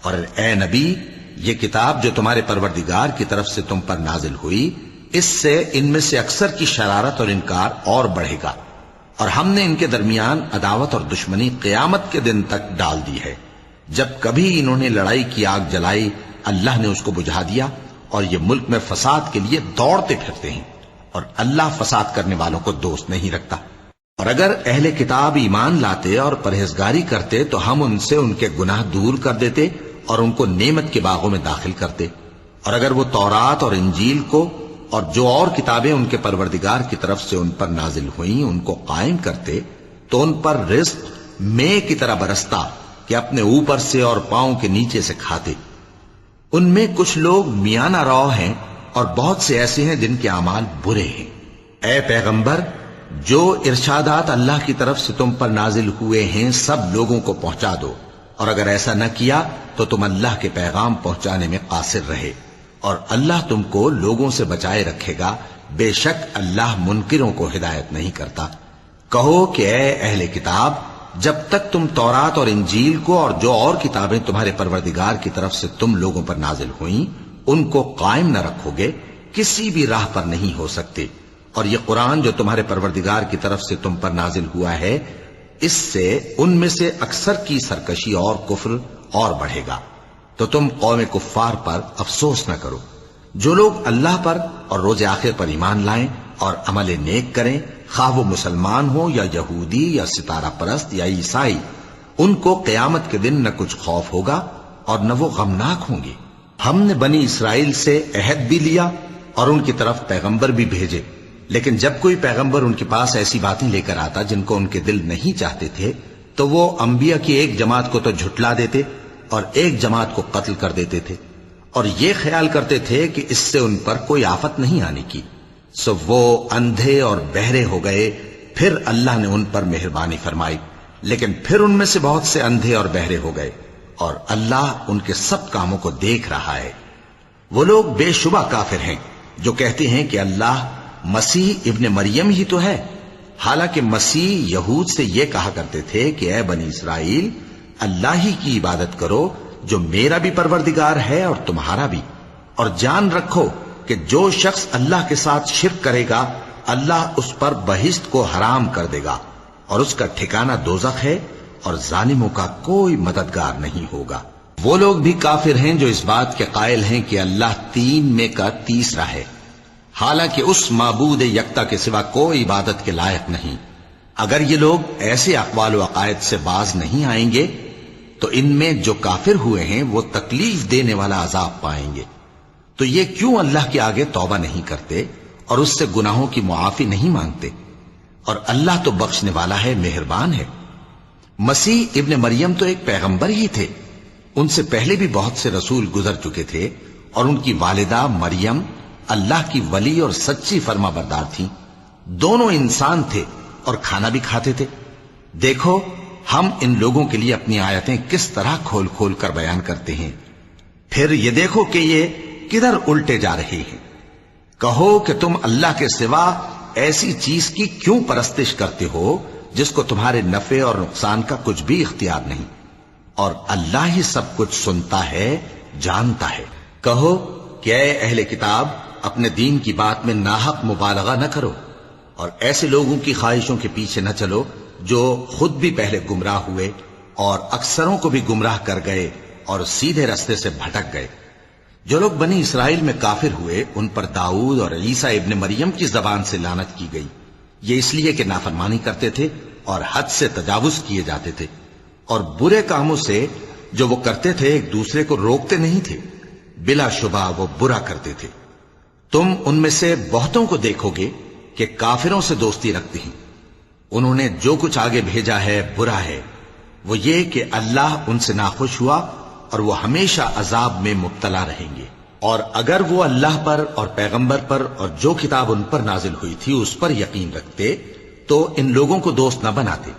[SPEAKER 2] اور اے نبی، یہ کتاب جو تمہارے پروردگار کی طرف سے تم پر نازل ہوئی، اس سے ان میں سے اکثر کی شرارت اور انکار اور بڑھے گا، اور ہم نے ان کے درمیان عداوت اور دشمنی قیامت کے دن تک ڈال دی ہے۔ جب کبھی انہوں نے لڑائی کی آگ جلائی، اللہ نے اس کو بجھا دیا، اور یہ ملک میں فساد کے لیے دوڑتے پھرتے ہیں، اور اللہ فساد کرنے والوں کو دوست نہیں رکھتا۔ اور اگر اہل کتاب ایمان لاتے اور پرہیزگاری کرتے تو ہم ان سے ان کے گناہ دور کر دیتے اور ان کو نعمت کے باغوں میں داخل کرتے۔ اور اگر وہ تورات اور انجیل کو اور جو اور کتابیں ان کے پروردگار کی طرف سے ان پر نازل ہوئیں ان کو قائم کرتے تو ان پر رزق مے کی طرح برستا کہ اپنے اوپر سے اور پاؤں کے نیچے سے کھاتے۔ ان میں کچھ لوگ میانہ رو ہیں اور بہت سے ایسے ہیں جن کے اعمال برے ہیں۔ اے پیغمبر، جو ارشادات اللہ کی طرف سے تم پر نازل ہوئے ہیں سب لوگوں کو پہنچا دو، اور اگر ایسا نہ کیا تو تم اللہ کے پیغام پہنچانے میں قاصر رہے، اور اللہ تم کو لوگوں سے بچائے رکھے گا، بے شک اللہ منکروں کو ہدایت نہیں کرتا۔ کہو کہ اے اہل کتاب، جب تک تم تورات اور انجیل کو اور جو اور کتابیں تمہارے پروردگار کی طرف سے تم لوگوں پر نازل ہوئیں ان کو قائم نہ رکھو گے، کسی بھی راہ پر نہیں ہو سکتے۔ اور یہ قرآن جو تمہارے پروردگار کی طرف سے تم پر نازل ہوا ہے، اس سے ان میں سے اکثر کی سرکشی اور کفر اور بڑھے گا، تو تم قوم کفار پر افسوس نہ کرو۔ جو لوگ اللہ پر اور روز آخر پر ایمان لائیں اور عمل نیک کریں، خواہ وہ مسلمان ہو یا یہودی یا ستارہ پرست یا عیسائی، ان کو قیامت کے دن نہ کچھ خوف ہوگا اور نہ وہ غمناک ہوں گے۔ ہم نے بنی اسرائیل سے عہد بھی لیا اور ان کی طرف پیغمبر بھی بھیجے، لیکن جب کوئی پیغمبر ان کے پاس ایسی باتیں لے کر آتا جن کو ان کے دل نہیں چاہتے تھے تو وہ انبیاء کی ایک جماعت کو تو جھٹلا دیتے اور ایک جماعت کو قتل کر دیتے تھے، اور یہ خیال کرتے تھے کہ اس سے ان پر کوئی آفت نہیں آنے کی، سو وہ اندھے اور بہرے ہو گئے۔ پھر اللہ نے ان پر مہربانی فرمائی، لیکن پھر ان میں سے بہت سے اندھے اور بہرے ہو گئے، اور اللہ ان کے سب کاموں کو دیکھ رہا ہے۔ وہ لوگ بے شبہ کافر ہیں جو کہتے ہیں کہ اللہ مسیح ابن مریم ہی تو ہے، حالانکہ مسیح یہود سے یہ کہا کرتے تھے کہ اے بنی اسرائیل، اللہ ہی کی عبادت کرو جو میرا بھی پروردگار ہے اور تمہارا بھی، اور جان رکھو کہ جو شخص اللہ کے ساتھ شرک کرے گا اللہ اس پر بہشت کو حرام کر دے گا، اور اس کا ٹھکانہ دوزخ ہے، اور ظالموں کا کوئی مددگار نہیں ہوگا۔ وہ لوگ بھی کافر ہیں جو اس بات کے قائل ہیں کہ اللہ تین میں کا تیسرا ہے، حالانکہ اس معبود یکتا کے سوا کوئی عبادت کے لائق نہیں۔ اگر یہ لوگ ایسے اقوال و عقائد سے باز نہیں آئیں گے تو ان میں جو کافر ہوئے ہیں وہ تکلیف دینے والا عذاب پائیں گے۔ تو یہ کیوں اللہ کے آگے توبہ نہیں کرتے اور اس سے گناہوں کی معافی نہیں مانگتے؟ اور اللہ تو بخشنے والا ہے، مہربان ہے۔ مسیح ابن مریم تو ایک پیغمبر ہی تھے، ان سے پہلے بھی بہت سے رسول گزر چکے تھے، اور ان کی والدہ مریم اللہ کی ولی اور سچی فرما بردار تھیں، دونوں انسان تھے اور کھانا بھی کھاتے تھے۔ دیکھو ہم ان لوگوں کے لیے اپنی آیتیں کس طرح کھول کھول کر بیان کرتے ہیں، پھر یہ دیکھو کہ یہ کدھر الٹے جا رہے ہیں۔ کہو کہ تم اللہ کے سوا ایسی چیز کی کیوں پرستش کرتے ہو جس کو تمہارے نفع اور نقصان کا کچھ بھی اختیار نہیں، اور اللہ ہی سب کچھ سنتا ہے، جانتا ہے۔ کہو کہ اے اہل کتاب اپنے دین کی بات میں ناحق مبالغہ نہ کرو اور ایسے لوگوں کی خواہشوں کے پیچھے نہ چلو جو خود بھی پہلے گمراہ ہوئے اور اکثروں کو بھی گمراہ کر گئے اور سیدھے رستے سے بھٹک گئے۔ جو لوگ بنی اسرائیل میں کافر ہوئے ان پر داؤد اور عیسیٰ ابن مریم کی زبان سے لعنت کی گئی، یہ اس لیے کہ نافرمانی کرتے تھے اور حد سے تجاوز کیے جاتے تھے اور برے کاموں سے جو وہ کرتے تھے ایک دوسرے کو روکتے نہیں تھے، بلا شبہ وہ برا کرتے تھے۔ تم ان میں سے بہتوں کو دیکھو گے کہ کافروں سے دوستی رکھتے ہیں، انہوں نے جو کچھ آگے بھیجا ہے برا ہے، وہ یہ کہ اللہ ان سے ناخوش ہوا اور وہ ہمیشہ عذاب میں مبتلا رہیں گے۔ اور اگر وہ اللہ پر اور پیغمبر پر اور جو کتاب ان پر نازل ہوئی تھی اس پر یقین رکھتے تو ان لوگوں کو دوست نہ بناتے،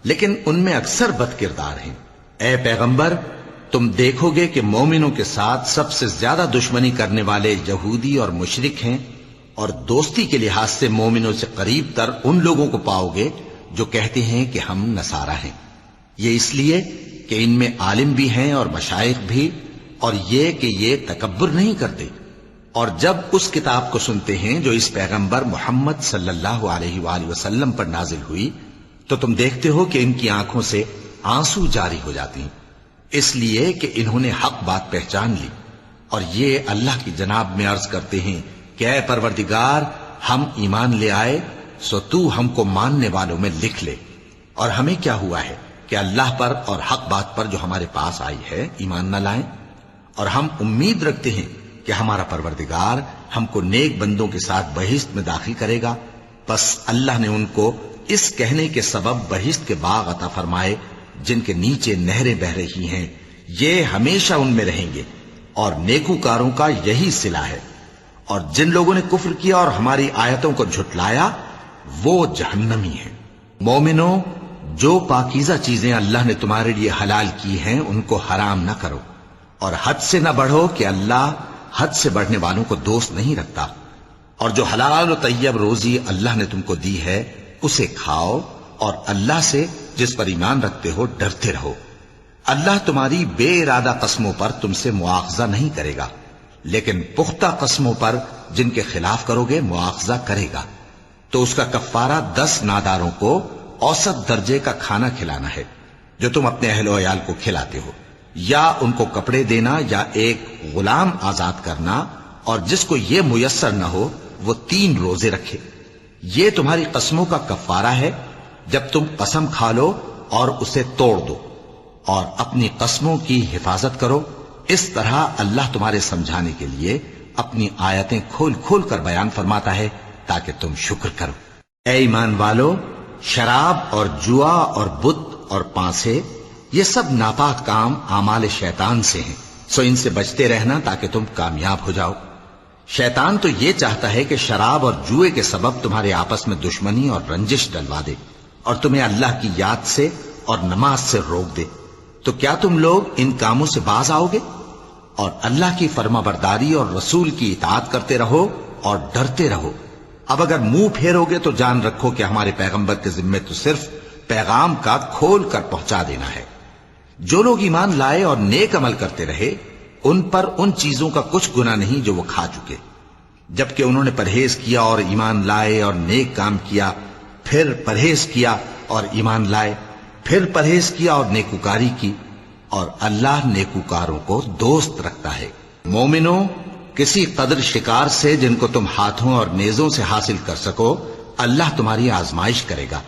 [SPEAKER 2] لیکن ان میں اکثر بد کردار ہیں۔ اے پیغمبر تم دیکھو گے کہ مومنوں کے ساتھ سب سے زیادہ دشمنی کرنے والے یہودی اور مشرک ہیں، اور دوستی کے لحاظ سے مومنوں سے قریب تر ان لوگوں کو پاؤ گے جو کہتے ہیں کہ ہم نصارہ ہیں، یہ اس لیے کہ ان میں عالم بھی ہیں اور مشائخ بھی، اور یہ کہ یہ تکبر نہیں کرتے۔ اور جب اس کتاب کو سنتے ہیں جو اس پیغمبر محمد صلی اللہ علیہ وآلہ وسلم پر نازل ہوئی تو تم دیکھتے ہو کہ ان کی آنکھوں سے آنسو جاری ہو جاتی ہیں، اس لیے کہ انہوں نے حق بات پہچان لی، اور یہ اللہ کی جناب میں عرض کرتے ہیں کہ اے پروردگار ہم ایمان لے آئے سو تو ہم کو ماننے والوں میں لکھ لے، اور ہمیں کیا ہوا ہے کہ اللہ پر اور حق بات پر جو ہمارے پاس آئی ہے ایمان نہ لائیں، اور ہم امید رکھتے ہیں کہ ہمارا پروردگار ہم کو نیک بندوں کے ساتھ بہشت میں داخل کرے گا۔ پس اللہ نے ان کو اس کہنے کے سبب بہشت کے باغ عطا فرمائے جن کے نیچے نہریں بہ رہی ہیں، یہ ہمیشہ ان میں رہیں گے، اور نیکوکاروں کا یہی صلہ ہے۔ اور جن لوگوں نے کفر کیا اور ہماری آیتوں کو جھٹلایا وہ جہنمی ہیں۔ مومنوں جو پاکیزہ چیزیں اللہ نے تمہارے لیے حلال کی ہیں ان کو حرام نہ کرو، اور حد سے نہ بڑھو کہ اللہ حد سے بڑھنے والوں کو دوست نہیں رکھتا، اور جو حلال و طیب روزی اللہ نے تم کو دی ہے اسے کھاؤ، اور اللہ سے جس پر ایمان رکھتے ہو ڈرتے رہو۔ اللہ تمہاری بے ارادہ قسموں پر تم سے مواخذہ نہیں کرے گا، لیکن پختہ قسموں پر جن کے خلاف کرو گے مواخذہ کرے گا، تو اس کا کفارہ 10 ناداروں کو اوسط درجے کا کھانا کھلانا ہے جو تم اپنے اہل و عیال کو کھلاتے ہو، یا ان کو کپڑے دینا یا ایک غلام آزاد کرنا، اور جس کو یہ میسر نہ ہو وہ 3 روزے رکھے۔ یہ تمہاری قسموں کا کفارہ ہے جب تم قسم کھا لو اور اسے توڑ دو، اور اپنی قسموں کی حفاظت کرو۔ اس طرح اللہ تمہارے سمجھانے کے لیے اپنی آیتیں کھول کھول کر بیان فرماتا ہے تاکہ تم شکر کرو۔ اے ایمان والو، شراب اور جوا اور بت اور پانسے یہ سب ناپاک کام اعمال شیطان سے ہیں، سو ان سے بچتے رہنا تاکہ تم کامیاب ہو جاؤ۔ شیطان تو یہ چاہتا ہے کہ شراب اور جوئے کے سبب تمہارے آپس میں دشمنی اور رنجش ڈلوا دے، اور تمہیں اللہ کی یاد سے اور نماز سے روک دے۔ تو کیا تم لوگ ان کاموں سے باز آؤ گے؟ اور اللہ کی فرما برداری اور رسول کی اطاعت کرتے رہو اور ڈرتے رہو۔ اب اگر منہ پھیرو گے تو جان رکھو کہ ہمارے پیغمبر کے ذمے تو صرف پیغام کا کھول کر پہنچا دینا ہے۔ جو لوگ ایمان لائے اور نیک عمل کرتے رہے ان پر ان چیزوں کا کچھ گناہ نہیں جو وہ کھا چکے، جبکہ انہوں نے پرہیز کیا اور ایمان لائے اور نیک کام کیا، پھر پرہیز کیا اور ایمان لائے، پھر پرہیز کیا اور نیکوکاری کی، اور اللہ نیکوکاروں کو دوست رکھتا ہے۔ مومنوں، کسی قدر شکار سے جن کو تم ہاتھوں اور نیزوں سے حاصل کر سکو اللہ تمہاری آزمائش کرے گا،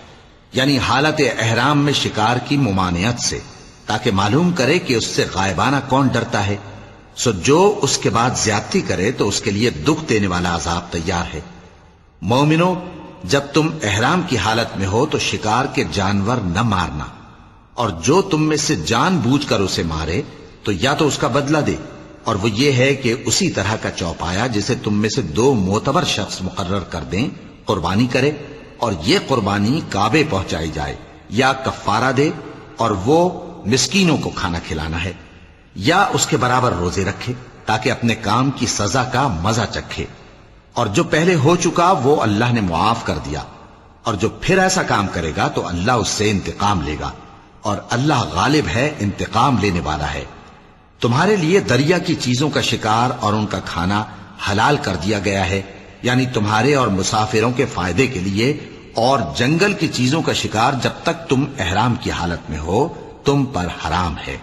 [SPEAKER 2] یعنی حالت احرام میں شکار کی ممانعت سے، تاکہ معلوم کرے کہ اس سے غائبانہ کون ڈرتا ہے، سو جو اس کے بعد زیادتی کرے تو اس کے لیے دکھ دینے والا عذاب تیار ہے۔ مومنوں، جب تم احرام کی حالت میں ہو تو شکار کے جانور نہ مارنا، اور جو تم میں سے جان بوجھ کر اسے مارے تو یا تو اس کا بدلہ دے، اور وہ یہ ہے کہ اسی طرح کا چوپایا جسے تم میں سے 2 معتبر شخص مقرر کر دیں قربانی کرے، اور یہ قربانی کعبے پہنچائی جائے، یا کفارہ دے اور وہ مسکینوں کو کھانا کھلانا ہے، یا اس کے برابر روزے رکھے تاکہ اپنے کام کی سزا کا مزہ چکھے، اور جو پہلے ہو چکا وہ اللہ نے معاف کر دیا، اور جو پھر ایسا کام کرے گا تو اللہ اس سے انتقام لے گا، اور اللہ غالب ہے، انتقام لینے والا ہے۔ تمہارے لیے دریا کی چیزوں کا شکار اور ان کا کھانا حلال کر دیا گیا ہے، یعنی تمہارے اور مسافروں کے فائدے کے لیے، اور جنگل کی چیزوں کا شکار جب تک تم احرام کی حالت میں ہو تم پر حرام ہے۔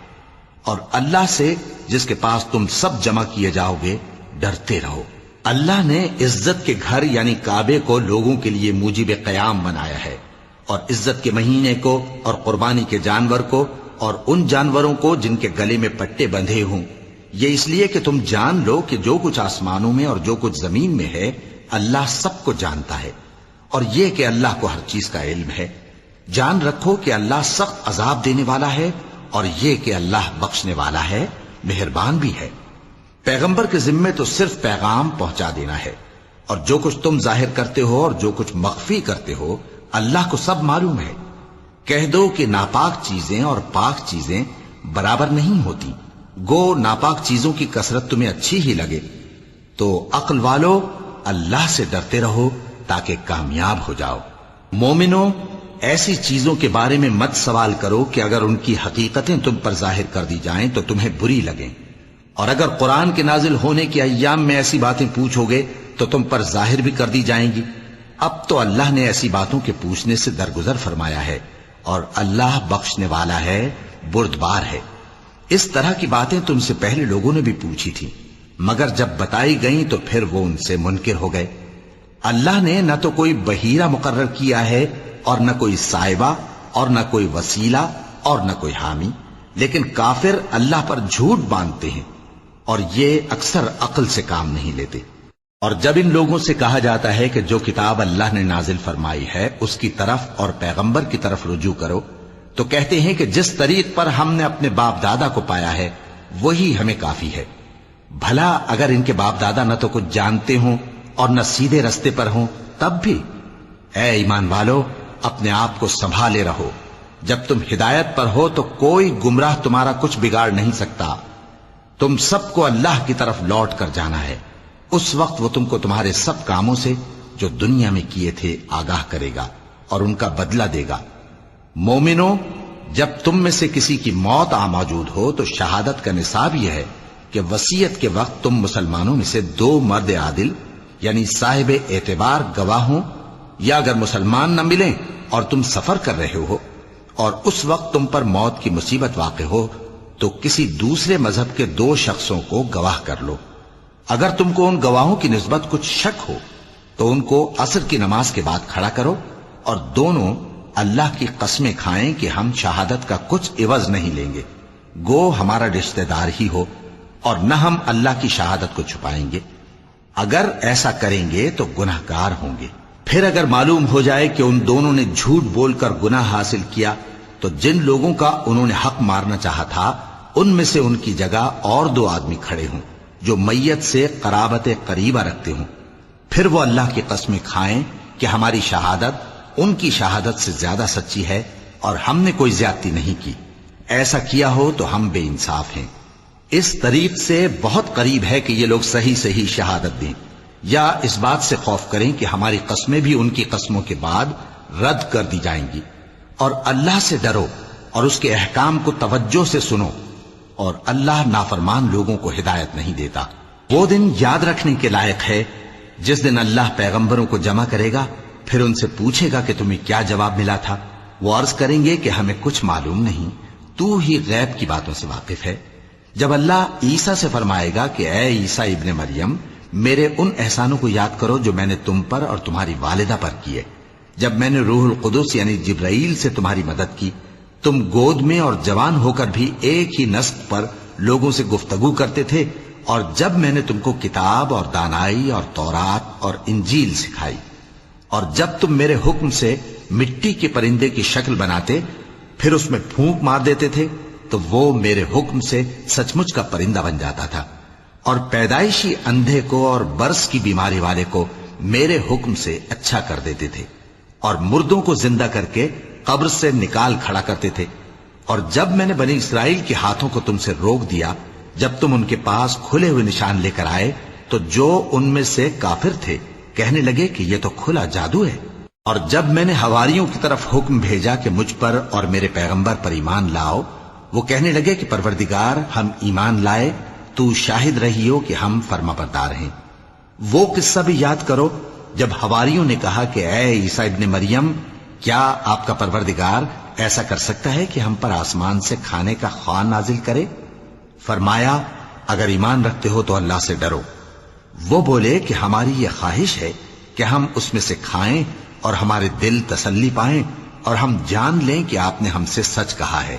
[SPEAKER 2] اور اللہ سے جس کے پاس تم سب جمع کیے جاؤ گے ڈرتے رہو۔ اللہ نے عزت کے گھر یعنی کعبے کو لوگوں کے لیے موجب قیام بنایا ہے، اور عزت کے مہینے کو اور قربانی کے جانور کو اور ان جانوروں کو جن کے گلے میں پٹے بندھے ہوں، یہ اس لیے کہ تم جان لو کہ جو کچھ آسمانوں میں اور جو کچھ زمین میں ہے اللہ سب کو جانتا ہے، اور یہ کہ اللہ کو ہر چیز کا علم ہے۔ جان رکھو کہ اللہ سخت عذاب دینے والا ہے، اور یہ کہ اللہ بخشنے والا ہے، مہربان بھی ہے۔ پیغمبر کے ذمے تو صرف پیغام پہنچا دینا ہے، اور جو کچھ تم ظاہر کرتے ہو اور جو کچھ مخفی کرتے ہو اللہ کو سب معلوم ہے۔ کہہ دو کہ ناپاک چیزیں اور پاک چیزیں برابر نہیں ہوتی، گو ناپاک چیزوں کی کثرت تمہیں اچھی ہی لگے، تو عقل والو اللہ سے ڈرتے رہو تاکہ کامیاب ہو جاؤ۔ مومنو، ایسی چیزوں کے بارے میں مت سوال کرو کہ اگر ان کی حقیقتیں تم پر ظاہر کر دی جائیں تو تمہیں بری لگیں، اور اگر قرآن کے نازل ہونے کے ایام میں ایسی باتیں پوچھو گے تو تم پر ظاہر بھی کر دی جائیں گی۔ اب تو اللہ نے ایسی باتوں کے پوچھنے سے درگزر فرمایا ہے، اور اللہ بخشنے والا ہے، بردبار ہے۔ اس طرح کی باتیں تم سے پہلے لوگوں نے بھی پوچھی تھی، مگر جب بتائی گئیں تو پھر وہ ان سے منکر ہو گئے۔ اللہ نے نہ تو کوئی بحیرہ مقرر کیا ہے اور نہ کوئی سائبہ اور نہ کوئی وسیلہ اور نہ کوئی حامی، لیکن کافر اللہ پر جھوٹ باندھتے ہیں اور یہ اکثر عقل سے کام نہیں لیتے۔ اور جب ان لوگوں سے کہا جاتا ہے کہ جو کتاب اللہ نے نازل فرمائی ہے اس کی طرف اور پیغمبر کی طرف رجوع کرو، تو کہتے ہیں کہ جس طریق پر ہم نے اپنے باپ دادا کو پایا ہے وہی ہمیں کافی ہے۔ بھلا اگر ان کے باپ دادا نہ تو کچھ جانتے ہوں اور نہ سیدھے رستے پر ہوں تب بھی؟ اے ایمان والو، اپنے آپ کو سنبھالے رہو، جب تم ہدایت پر ہو تو کوئی گمراہ تمہارا کچھ بگاڑ نہیں سکتا۔ تم سب کو اللہ کی طرف لوٹ کر جانا ہے، اس وقت وہ تم کو تمہارے سب کاموں سے جو دنیا میں کیے تھے آگاہ کرے گا اور ان کا بدلہ دے گا۔ مومنو، جب تم میں سے کسی کی موت آ موجود ہو تو شہادت کا نصاب یہ ہے کہ وصیت کے وقت تم مسلمانوں میں سے 2 مرد عادل یعنی صاحب اعتبار گواہ ہوں، یا اگر مسلمان نہ ملیں اور تم سفر کر رہے ہو اور اس وقت تم پر موت کی مصیبت واقع ہو تو کسی دوسرے مذہب کے 2 شخصوں کو گواہ کر لو۔ اگر تم کو ان گواہوں کی نسبت کچھ شک ہو تو ان کو عصر کی نماز کے بعد کھڑا کرو، اور دونوں اللہ کی قسمیں کھائیں کہ ہم شہادت کا کچھ عوض نہیں لیں گے، گو ہمارا رشتہ دار ہی ہو، اور نہ ہم اللہ کی شہادت کو چھپائیں گے۔ اگر ایسا کریں گے تو گناہ گار ہوں گے۔ پھر اگر معلوم ہو جائے کہ ان دونوں نے جھوٹ بول کر گناہ حاصل کیا تو جن لوگوں کا انہوں نے حق مارنا چاہا تھا ان میں سے ان کی جگہ اور 2 آدمی کھڑے ہوں جو میت سے قرابت قریبہ رکھتے ہوں، پھر وہ اللہ کی قسمیں کھائیں کہ ہماری شہادت ان کی شہادت سے زیادہ سچی ہے اور ہم نے کوئی زیادتی نہیں کی۔ ایسا کیا ہو تو ہم بے انصاف ہیں۔ اس طریق سے بہت قریب ہے کہ یہ لوگ صحیح صحیح شہادت دیں، یا اس بات سے خوف کریں کہ ہماری قسمیں بھی ان کی قسموں کے بعد رد کر دی جائیں گی۔ اور اللہ سے ڈرو اور اس کے احکام کو توجہ سے سنو، اور اللہ نافرمان لوگوں کو ہدایت نہیں دیتا۔ وہ دن یاد رکھنے کے لائق ہے جس دن اللہ پیغمبروں کو جمع کرے گا، پھر ان سے پوچھے گا کہ تمہیں کیا جواب ملا تھا۔ وہ عرض کریں گے کہ ہمیں کچھ معلوم نہیں، تو ہی غیب کی باتوں سے واقف ہے۔ جب اللہ عیسیٰ سے فرمائے گا کہ اے عیسیٰ ابن مریم، میرے ان احسانوں کو یاد کرو جو میں نے تم پر اور تمہاری والدہ پر کیے، جب میں نے روح القدس یعنی جبرائیل سے تمہاری مدد کی، تم گود میں اور جوان ہو کر بھی ایک ہی نسق پر لوگوں سے گفتگو کرتے تھے، اور جب میں نے تم کو کتاب اور دانائی اور تورات اور انجیل سکھائی، اور جب تم میرے حکم سے مٹی کے پرندے کی شکل بناتے پھر اس میں پھونک مار دیتے تھے تو وہ میرے حکم سے سچ مچ کا پرندہ بن جاتا تھا، اور پیدائشی اندھے کو اور برس کی بیماری والے کو میرے حکم سے اچھا کر دیتے تھے، اور مردوں کو زندہ کر کے قبر سے نکال کھڑا کرتے تھے۔ اور جب میں نے بنی اسرائیل کے ہاتھوں کو تم سے روک دیا جب تم ان کے پاس کھلے ہوئے نشان لے کر آئے تو جو ان میں سے کافر تھے کہنے لگے کہ یہ تو کھلا جادو ہے۔ اور جب میں نے حواریوں کی طرف حکم بھیجا کہ مجھ پر اور میرے پیغمبر پر ایمان لاؤ وہ کہنے لگے کہ پروردگار ہم ایمان لائے، تو شاہد رہی ہو کہ ہم فرما بردار ہیں۔ وہ قصہ بھی یاد کرو جب حواریوں نے کہا کہ اے عیسیٰ ابن مریم، کیا آپ کا پروردگار ایسا کر سکتا ہے کہ ہم پر آسمان سے کھانے کا خوان نازل کرے؟ فرمایا اگر ایمان رکھتے ہو تو اللہ سے ڈرو۔ وہ بولے کہ ہماری یہ خواہش ہے کہ ہم اس میں سے کھائیں اور ہمارے دل تسلی پائیں اور ہم جان لیں کہ آپ نے ہم سے سچ کہا ہے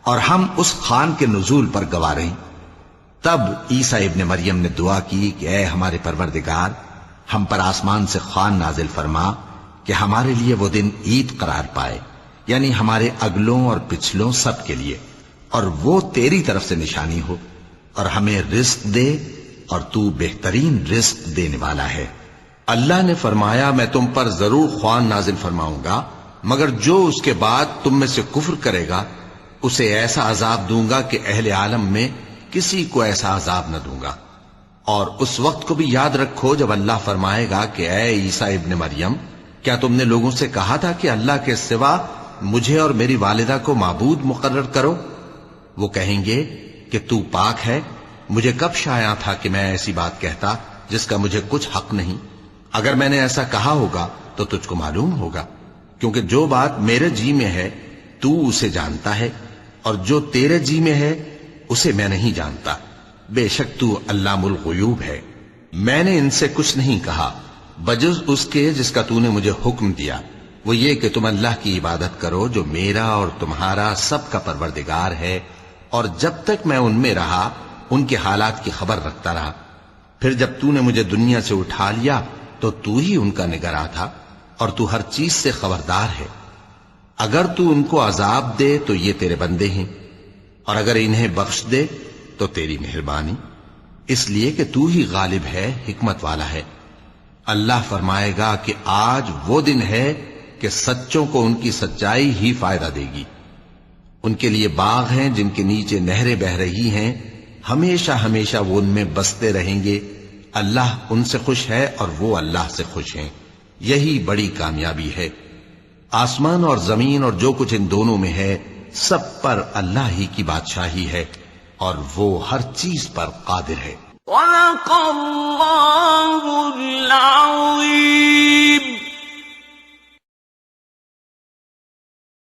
[SPEAKER 2] اور ہم اس خوان کے نزول پر گواہ رہیں۔ تب عیسیٰ ابن مریم نے دعا کی کہ اے ہمارے پروردگار، ہم پر آسمان سے خوان نازل فرما کہ ہمارے لیے وہ دن عید قرار پائے، یعنی ہمارے اگلوں اور پچھلوں سب کے لیے، اور وہ تیری طرف سے نشانی ہو، اور ہمیں رزق دے اور تو بہترین رزق دینے والا ہے۔ اللہ نے فرمایا میں تم پر ضرور خوان نازل فرماؤں گا، مگر جو اس کے بعد تم میں سے کفر کرے گا اسے ایسا عذاب دوں گا کہ اہل عالم میں کسی کو ایسا عذاب نہ دوں گا۔ اور اس وقت کو بھی یاد رکھو جب اللہ فرمائے گا کہ اے عیسیٰ ابن مریم، کیا تم نے لوگوں سے کہا تھا کہ اللہ کے سوا مجھے اور میری والدہ کو معبود مقرر کرو؟ وہ کہیں گے کہ تو پاک ہے، مجھے کب شایع تھا کہ میں ایسی بات کہتا جس کا مجھے کچھ حق نہیں۔ اگر میں نے ایسا کہا ہوگا تو تجھ کو معلوم ہوگا، کیونکہ جو بات میرے جی میں ہے تو اسے جانتا ہے، اور جو تیرے جی میں ہے اسے میں نہیں جانتا۔ بے شک تو علام الغیوب ہے۔ میں نے ان سے کچھ نہیں کہا بجز اس کے جس کا تو نے مجھے حکم دیا، وہ یہ کہ تم اللہ کی عبادت کرو جو میرا اور تمہارا سب کا پروردگار ہے، اور جب تک میں ان میں رہا ان کے حالات کی خبر رکھتا رہا۔ پھر جب تو نے مجھے دنیا سے اٹھا لیا تو تو ہی ان کا نگراں تھا، اور تو ہر چیز سے خبردار ہے۔ اگر تو ان کو عذاب دے تو یہ تیرے بندے ہیں، اور اگر انہیں بخش دے تو تیری مہربانی، اس لیے کہ تو ہی غالب ہے، حکمت والا ہے۔ اللہ فرمائے گا کہ آج وہ دن ہے کہ سچوں کو ان کی سچائی ہی فائدہ دے گی۔ ان کے لیے باغ ہیں جن کے نیچے نہریں بہ رہی ہیں، ہمیشہ ہمیشہ وہ ان میں بستے رہیں گے۔ اللہ ان سے خوش ہے اور وہ اللہ سے خوش ہیں، یہی بڑی کامیابی ہے۔ آسمان اور زمین اور جو کچھ ان دونوں میں ہے سب پر اللہ ہی کی بادشاہی ہے، اور وہ ہر چیز پر قادر ہے۔
[SPEAKER 3] صدق اللہ العظیم۔